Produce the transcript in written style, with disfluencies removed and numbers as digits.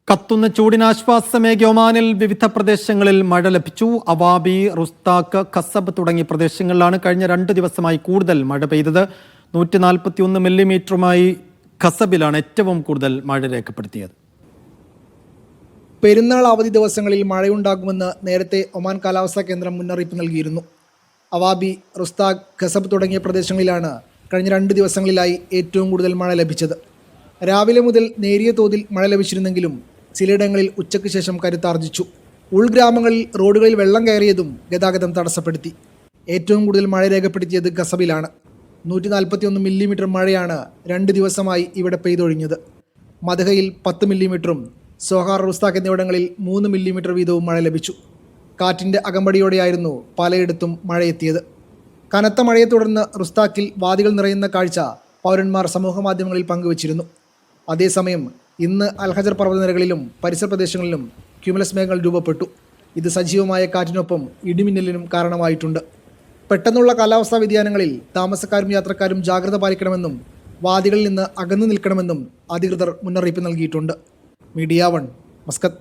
കത്തുന്ന ചൂടിന് ആശ്വാസമേകി ഒമാനിൽ വിവിധ പ്രദേശങ്ങളിൽ മഴ ലഭിച്ചു. അവാബി, റുസ്താഖ്, ഖസബ് തുടങ്ങിയ പ്രദേശങ്ങളിലാണ് കഴിഞ്ഞ 2 ദിവസമായി കൂടുതൽ മഴ പെയ്തത്. 141 മില്ലിമീറ്ററുമായി ഖസബിലാണ് ഏറ്റവും കൂടുതൽ മഴ രേഖപ്പെടുത്തിയത്. പെരുന്നാൾ അവധി ദിവസങ്ങളിൽ മഴയുണ്ടാകുമെന്ന് നേരത്തെ ഒമാൻ കാലാവസ്ഥാ കേന്ദ്രം മുന്നറിയിപ്പ് നൽകിയിരുന്നു. അവാബി, റുസ്താഖ്, ഖസബ് തുടങ്ങിയ പ്രദേശങ്ങളിലാണ് കഴിഞ്ഞ 2 ദിവസങ്ങളിലായി ഏറ്റവും കൂടുതൽ മഴ ലഭിച്ചത്. രാവിലെ മുതൽ നേരിയ തോതിൽ മഴ ലഭിച്ചിരുന്നെങ്കിലും ചിലയിടങ്ങളിൽ ഉച്ചയ്ക്ക് ശേഷം കരുത്താർജിച്ചു. ഉൾഗ്രാമങ്ങളിൽ റോഡുകളിൽ വെള്ളം കയറിയതും ഗതാഗതം തടസ്സപ്പെടുത്തി. ഏറ്റവും കൂടുതൽ മഴ രേഖപ്പെടുത്തിയത് ഖസബിലാണ്. 141 മില്ലിമീറ്റർ മഴയാണ് 2 ദിവസമായി ഇവിടെ പെയ്തൊഴിഞ്ഞത്. മദഹയിൽ 10 മില്ലിമീറ്ററും സോഹാർ, റുസ്താഖ് എന്നിവിടങ്ങളിൽ 3 മില്ലിമീറ്റർ വീതവും മഴ ലഭിച്ചു. കാറ്റിൻ്റെ അകമ്പടിയോടെയായിരുന്നു പലയിടത്തും മഴയെത്തിയത്. കനത്ത മഴയെ തുടർന്ന് റുസ്താഖിൽ വാദികൾ നിറയുന്ന കാഴ്ച പൗരന്മാർ സമൂഹമാധ്യമങ്ങളിൽ പങ്കുവച്ചിരുന്നു. അതേസമയം ഇന്ന് അൽഹജർ പർവ്വതനിരകളിലും പരിസര പ്രദേശങ്ങളിലും ക്യുമുലസ് മേഘങ്ങൾ രൂപപ്പെട്ടു. ഇത് സജീവമായ കാറ്റിനൊപ്പം ഇടിമിന്നലിനും കാരണമായിട്ടുണ്ട്. പെട്ടെന്നുള്ള കാലാവസ്ഥാ വ്യതിയാനങ്ങളിൽ താമസക്കാരും യാത്രക്കാരും ജാഗ്രത പാലിക്കണമെന്നും വാദികളിൽ നിന്ന് അകന്നു നിൽക്കണമെന്നും അധികൃതർ മുന്നറിയിപ്പ് നൽകിയിട്ടുണ്ട്. Media 1, Muscat.